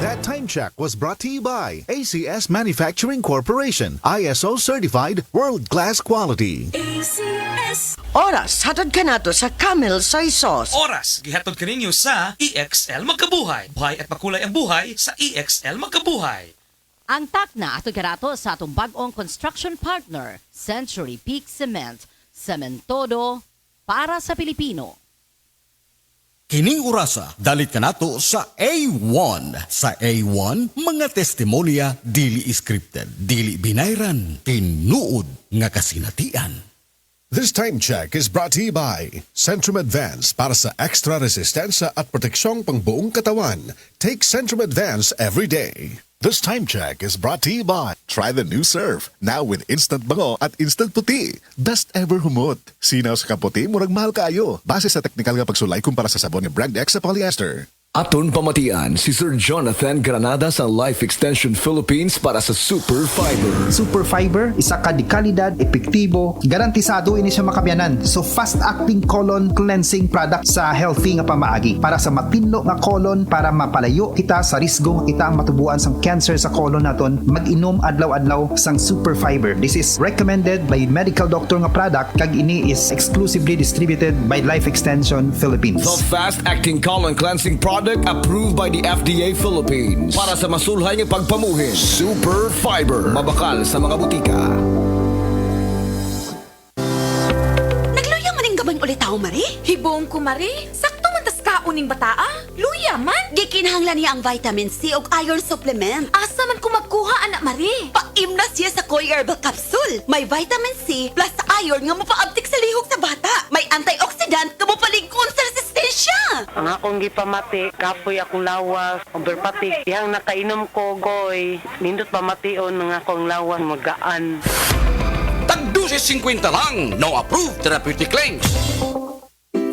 That time check was brought to you by ACS Manufacturing Corporation, ISO certified world-class quality. ACS. Oras, hatod ka na to sa Camel Soy Sauce. Oras, gihatod ka ninyo sa EXL Magkabuhay. Buhay at makulay ang buhay sa EXL Magkabuhay. Ang takna atod karato sa atong bag-ong construction partner, Century Peak Cement, Cementodo para sa Pilipino. Kining orasa, dalit ka nato sa A1. Sa A1, mga testimonya dili scripted, dili binayran, tinuod nga kasinatian. This time check is brought to you by Centrum Advance para sa extra resistensya at proteksyong pangbuong katawan. Take Centrum Advance every day. This time check is brought to you by Try the new Surf, now with instant bango at instant puti. Best ever humot. Sinaw sa kaputi, murag mahal kaayo. Base sa teknikal nga pagsulay kumpara sa sabon ni Brand X sa polyester. Aton pamatian si Sir Jonathan Granada sa Life Extension Philippines para sa Super Fiber. Super Fiber, isa ka di kalidad, epektibo, garantisado ini siya makabiyanan. So fast-acting colon cleansing product sa healthy nga pamaagi para sa matinlo nga colon para mapalayo kita sa risgo nga kita ang matubuan sang cancer sa colon naton. Mag-inom adlaw-adlaw sang Super Fiber. This is recommended by medical doctor nga product kag ini is exclusively distributed by Life Extension Philippines. The fast-acting colon cleansing product approved by the FDA Philippines para sa masulhay ng pagpamuhin. Super Fiber, mabakal sa mga butika. Nagluya man ang gabay ulit ako, Mari? Hibong ko, Mari. Sakto man tas kauning bataa. Luya man. Gikinahanglan niya ang vitamin C o iron supplement. Asa man ko magkuha, anak Mari? Paimna siya sa Koy Herbal Capsule. May vitamin C plus iron nga mapaabtik sa lihok sa bata. May antioxidant nga mapaligkon sa resistensya. Ang akong gipamati, kapoy akong lawas, overpatik. Yang nakainom ko, goy, nindot pamation ng akong lawas, magaan. Tagdusi 50 lang, no approved therapeutic claims.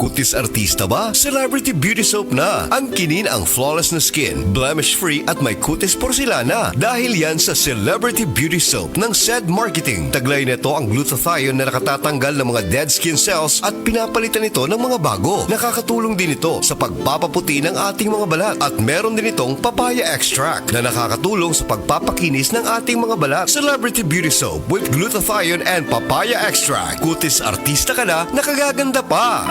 Kutis artista ba? Celebrity Beauty Soap na. Ang kinin ang flawless na skin, blemish-free at may kutis porcelana. Dahil yan sa Celebrity Beauty Soap ng SED Marketing. Taglay nito ang glutathione na nakatatanggal ng mga dead skin cells at pinapalitan ito ng mga bago. Nakakatulong din ito sa pagpapaputi ng ating mga balat. At meron din itong papaya extract na nakakatulong sa pagpapakinis ng ating mga balat. Celebrity Beauty Soap with glutathione and papaya extract. Kutis artista ka na, nakagaganda pa.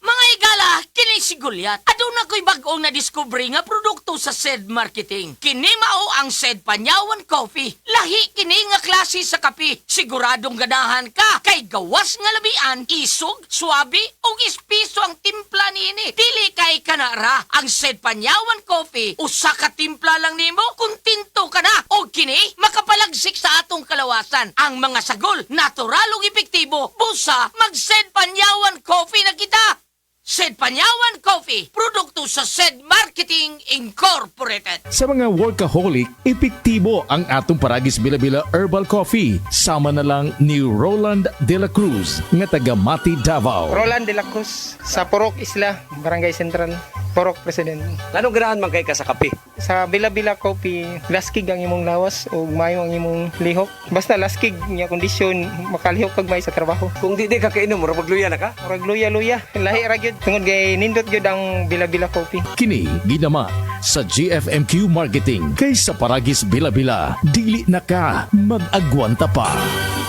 Mga igala, kini si Goliath. Aduna ko'y bag-ong na-discovery nga produkto sa SED Marketing. Kini mao ang SED Panyawan Coffee. Lahi kini nga klase sa kape. Siguradong ganahan ka kay gawas nga labian, isog, swabe, ug espiso ang timpla niini. Dili kay kanara ang SED Panyawan Coffee. Usa ka timpla lang nimo, kuntinto ka na. O kini makapalagsik sa atong kalawasan. Ang mga sagol, natural ug epektibo. Busa, mag-SED Panyawan Coffee na kita. SED Panyawan Coffee, produkto sa SED Marketing Incorporated. Sa mga workaholic, epektibo ang atong Paragis Bila-Bila Herbal Coffee. Sama na lang ni Roland De La Cruz, nga taga Mati, Davao. Roland De La Cruz, sa Porok Isla, Barangay Central, Porok President. Anong ganahan man kay ka sa kape? Sa Bila-Bila Coffee, laskig ang imong lawas o mayo ang imong lihok. Basta laskig niya kondisyon, makalihok kag may sa trabaho. Kung di ka kainom, mura magluya na ka? Mura luya-luya. Lahi ra gyud. Tungod kay nindot gyud ang Bila-Bila Coffee. Kini ginama sa GFMQ Marketing. Kay sa Paragis Bila-Bila, dili na ka mag-agwanta pa.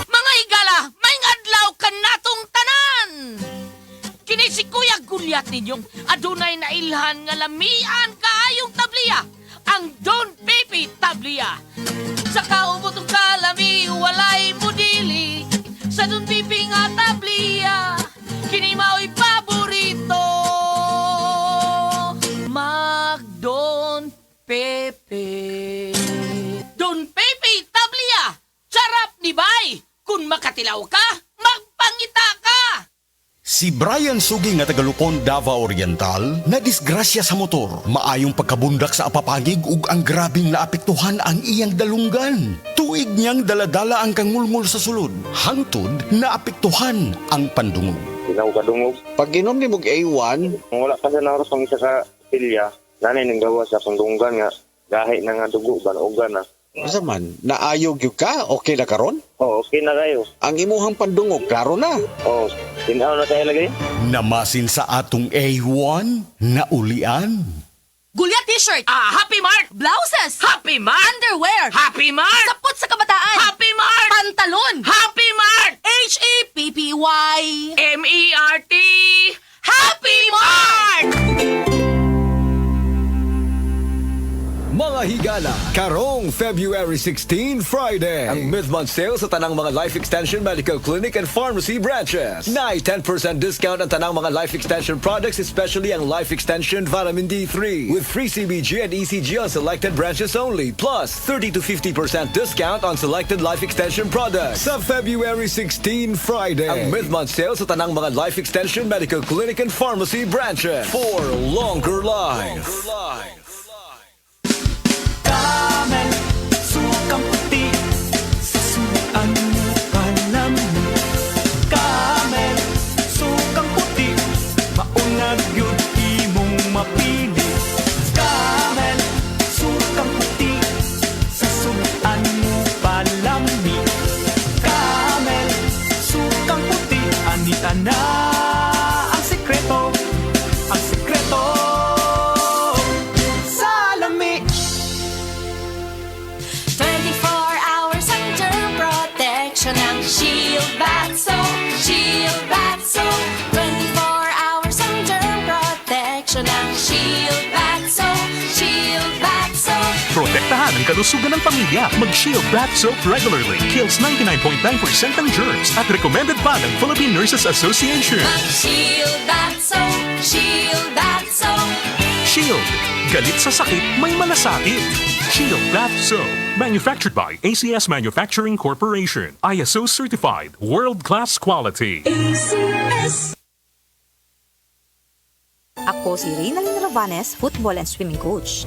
Mga igala, may adlaw ka natong tanan! Kini si Kuya Gulyat ninyong adunay na ilhan nga lamian kaayong tabliya, ang Don Pepe Tablia. Sa kaubotong kalami, walay mudili, sa Don Pepe nga tablia, kini mao'y paborito. Mag Don Pepe. Don Pepe Tablia, sarap ni bay. Kung makatilaw ka, magpangita ka. Si Brian Sugi nga tagalukon Davao Oriental na disgrasya sa motor. Maayong pagkabundak sa apapagig ug ang grabing naapektuhan ang iyang dalunggan. Tuig niyang daladala ang kangulngol sa sulod. Hangtod naapektuhan ang pandungog. Sinaw kadungog. Pag inom ni mog A1, wala pa sa naros pang isa sa pilya. Nanay nang gawa sa pandunggan nga gahi na nga dugo banogan na. Asa man, naayog yung ka? Okay na karon? Oo, okay na kayo. Ang imuhang pandungog, klaro na. Oo, tinaw na tayo lagay. Namasin sa atong A1 na ulian. Gulya t-shirt. Happy Mart! Blouses. Happy Mart! Underwear. Happy Mart! Sapot sa kabataan. Happy Mart! Pantalon. Happy Mart! H-A-P-P-Y. M-E-R-T! Happy Mart! Mga higala, karong February 16, Friday, ang mid-month sale sa tanang mga Life Extension Medical Clinic and Pharmacy branches. Na 10% discount ang tanang mga Life Extension products, especially ang Life Extension Vitamin D3, with free CBG and ECG on selected branches only, plus 30 to 50% discount on selected Life Extension products. Sa February 16, Friday, ang mid-month sale sa tanang mga Life Extension Medical Clinic and Pharmacy branches for longer life. Camel, sukang puti, sasuan mo palamig. Camel, sukang puti, maunag yun imong mapili. Camel, sukang puti, sasuan mo palamig. Camel, sukang puti, anita na ang sekreto, ang sekreto. Ng Shield Bath Soap, Shield Bath Soap. 24 hours ang germ protection ng Shield Bath Soap, Shield Bath Soap. Protektahan ang kalusugan ng pamilya. Mag-Shield Bath Soap regularly. Kills 99.9% ng germs at recommended pa ng Philippine Nurses Association. Mag-Shield Bath Soap, Shield Bath Soap. Shield. Galit sa sakit, may malasakit. Shield Bath Soap. Manufactured by ACS Manufacturing Corporation. ISO certified. World-class quality. ACS. Ako si Reynalyn Ravanes, football and swimming coach.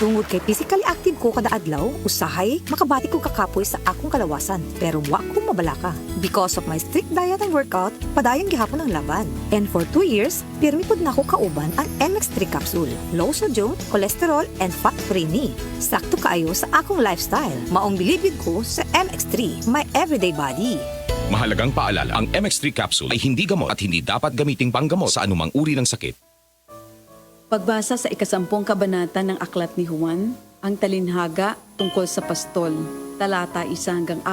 Tungod kay physically active ko kada adlaw, usahay makabati ko kakapoy sa akong kalawasan. Pero wa ko mabalaka. Because of my strict diet and workout, padayong gihapon ang laban. And for 2 years, pirmi pod na ko kauban ang MX3 capsule. Low sodium, cholesterol, and fat-free ni. Sakto kaayo sa akong lifestyle. Maong bilibid ko sa MX3, my everyday body. Mahalagang paalala, ang MX3 capsule ay hindi gamot at hindi dapat gamiting panggamot sa anumang uri ng sakit. Pagbasa sa 10 kabanata ng Aklat ni Juan, ang talinhaga tungkol sa pastol, talata 1-42.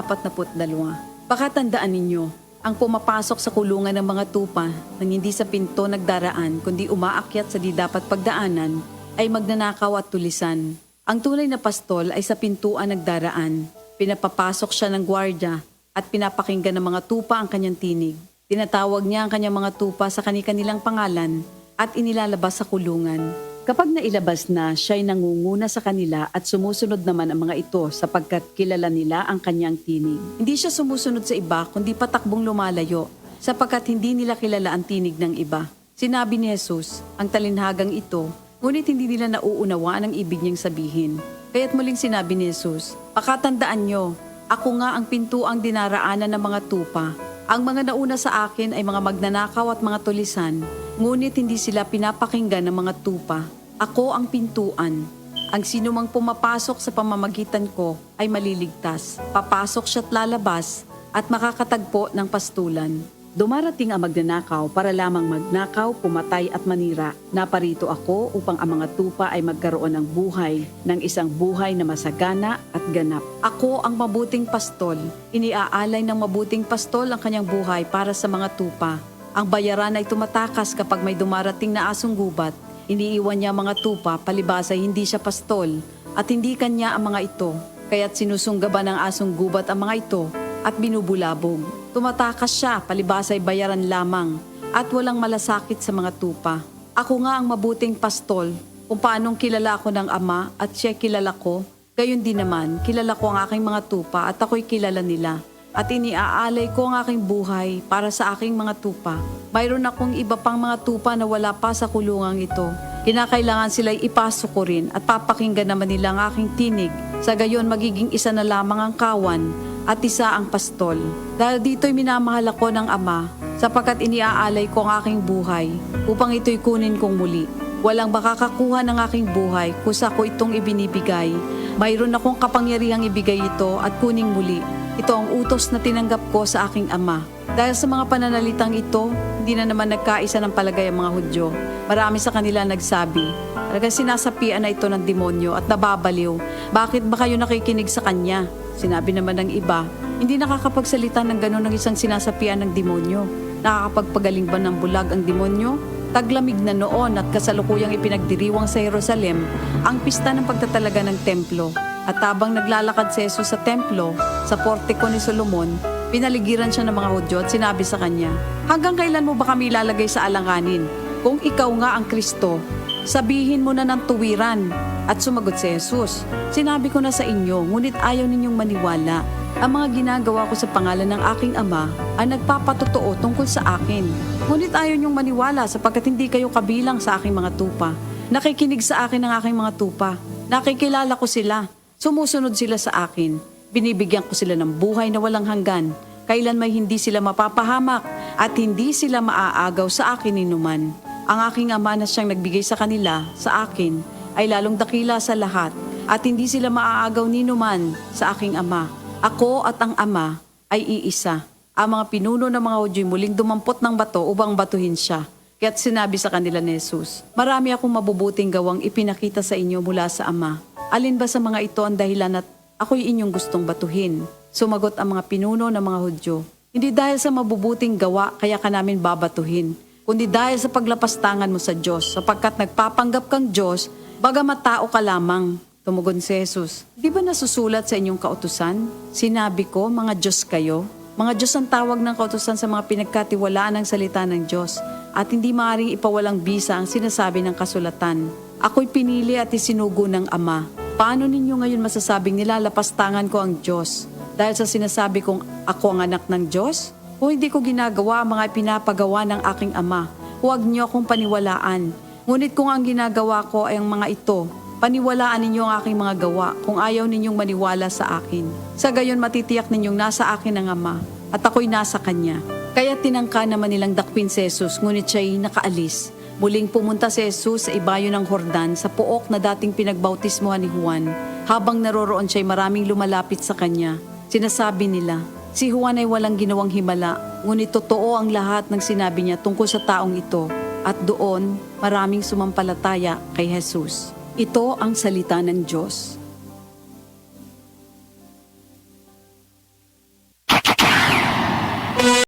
Pakatandaan ninyo, ang pumapasok sa kulungan ng mga tupa nang hindi sa pinto nagdaraan kundi umaakyat sa di dapat pagdaanan ay magnanakaw at tulisan. Ang tunay na pastol ay sa pintuan nagdaraan. Pinapapasok siya ng gwardya at pinapakinggan ng mga tupa ang kanyang tinig. Tinatawag niya ang kanyang mga tupa sa kanilang pangalan at inilalabas sa kulungan. Kapag nailabas na, siya'y nangunguna sa kanila at sumusunod naman ang mga ito sapagkat kilala nila ang kanyang tinig. Hindi siya sumusunod sa iba kundi patakbong lumalayo sapagkat hindi nila kilala ang tinig ng iba. Sinabi ni Jesus, ang talinhagang ito, ngunit hindi nila nauunawaan ang ibig niyang sabihin. Kaya't muling sinabi ni Jesus, pakatandaan niyo, ako nga ang pintuang dinaraanan ng mga tupa. Ang mga nauna sa akin ay mga magnanakaw at mga tulisan, ngunit hindi sila pinapakinggan ng mga tupa. Ako ang pintuan. Ang sinumang pumapasok sa pamamagitan ko ay maliligtas. Papasok siya't lalabas at makakatagpo ng pastulan. Dumarating ang magnanakaw para lamang magnakaw, pumatay at manira. Naparito ako upang ang mga tupa ay magkaroon ng buhay, ng isang buhay na masagana at ganap. Ako ang mabuting pastol. Iniaalay ng mabuting pastol ang kanyang buhay para sa mga tupa. Ang bayaran ay tumatakas kapag may dumarating na asong gubat. Iniiwan niya mga tupa, palibas ay hindi siya pastol at hindi kanya ang mga ito. Kaya't sinusunggaban ng asong gubat ang mga ito at binubulabog. Tumatakas siya, palibas ay bayaran lamang at walang malasakit sa mga tupa. Ako nga ang mabuting pastol, kung paanong kilala ko ng Ama at siya kilala ko, gayon din naman, kilala ko ang aking mga tupa at ako'y kilala nila. At iniaalay ko ang aking buhay para sa aking mga tupa. Mayroon akong iba pang mga tupa na wala pa sa kulungang ito. Kinakailangan sila'y ipasok ko rin at papakinggan naman nila ang aking tinig. Sa gayon magiging isa na lamang ang kawan at isa ang pastol. Dahil dito'y minamahal ako ng Ama, sapagkat iniaalay ko ang aking buhay upang ito'y kunin kong muli. Walang makakakuha ng aking buhay kusa ko itong ibinibigay. Mayroon akong kapangyarihang ibigay ito at kuning muli. Ito ang utos na tinanggap ko sa aking ama. Dahil sa mga pananalitang ito, hindi na naman nagkaisa ng palagay ang mga Hudyo. Marami sa kanila nagsabi, talagang sinasapian na ito ng demonyo at nababaliw. Bakit ba kayo nakikinig sa kanya? Sinabi naman ng iba, hindi nakakapagsalita ng gano'n ng isang sinasapian ng demonyo. Nakakapagpagaling ba ng bulag ang demonyo? Taglamig na noon at kasalukuyang ipinagdiriwang sa Jerusalem ang pista ng pagtatalaga ng templo. At habang naglalakad si Jesus sa templo, sa portiko ni Solomon, pinaligiran siya ng mga Hudyo at sinabi sa kanya, hanggang kailan mo ba kami ilalagay sa alanganin? Kung ikaw nga ang Kristo, sabihin mo na ng tuwiran. At sumagot si Jesus, sinabi ko na sa inyo, ngunit ayaw ninyong maniwala. Ang mga ginagawa ko sa pangalan ng aking ama ay nagpapatotoo tungkol sa akin. Ngunit ayaw ninyong maniwala sapagkat hindi kayo kabilang sa aking mga tupa. Nakikinig sa akin ang aking mga tupa. Nakikilala ko sila. Sumusunod sila sa akin. Binibigyan ko sila ng buhay na walang hanggan. Kailan may hindi sila mapapahamak at hindi sila maaagaw sa akin ninuman. Ang aking ama na siyang nagbigay sa kanila, sa akin, ay lalong dakila sa lahat at hindi sila maaagaw ninuman sa aking ama. Ako at ang ama ay iisa. Ang mga pinuno ng mga Hudyo muling dumampot ng bato upang batuhin siya. Kaya't sinabi sa kanila ni Jesus, marami akong mabubuting gawang ipinakita sa inyo mula sa ama. Alin ba sa mga ito ang dahilan at ako'y inyong gustong batuhin? Sumagot ang mga pinuno ng mga Hudyo, hindi dahil sa mabubuting gawa kaya ka namin babatuhin, kundi dahil sa paglapastangan mo sa Diyos, sapagkat nagpapanggap kang Diyos, bagamat tao ka lamang. Tumugon si Jesus, di ba nasusulat sa inyong kautusan? Sinabi ko, mga Diyos kayo. Mga Diyos ang tawag ng kautusan sa mga pinagkatiwalaan ng salita ng Diyos at hindi maaaring ipawalang bisa ang sinasabi ng kasulatan. Ako'y pinili at isinugo ng Ama. Paano ninyo ngayon masasabing nilalapastangan ko ang Diyos? Dahil sa sinasabi kong ako ang anak ng Diyos? Kung hindi ko ginagawa ang mga pinapagawa ng aking Ama, huwag niyo akong paniwalaan. Ngunit kung ang ginagawa ko ay ang mga ito, paniwalaan ninyo ang aking mga gawa kung ayaw ninyong maniwala sa akin. Sa gayon matitiyak ninyong nasa akin ang Ama at ako'y nasa Kanya. Kaya tinangka naman nilang dakwin si Jesus ngunit siya'y nakaalis. Muling pumunta si Jesus sa ibayo ng Jordan sa pook na dating pinagbautismohan ni Juan. Habang naroroon siya'y maraming lumalapit sa Kanya. Sinasabi nila, si Juan ay walang ginawang himala, ngunit totoo ang lahat ng sinabi niya tungkol sa taong ito. At doon, maraming sumampalataya kay Jesus. Ito ang salita ng Diyos.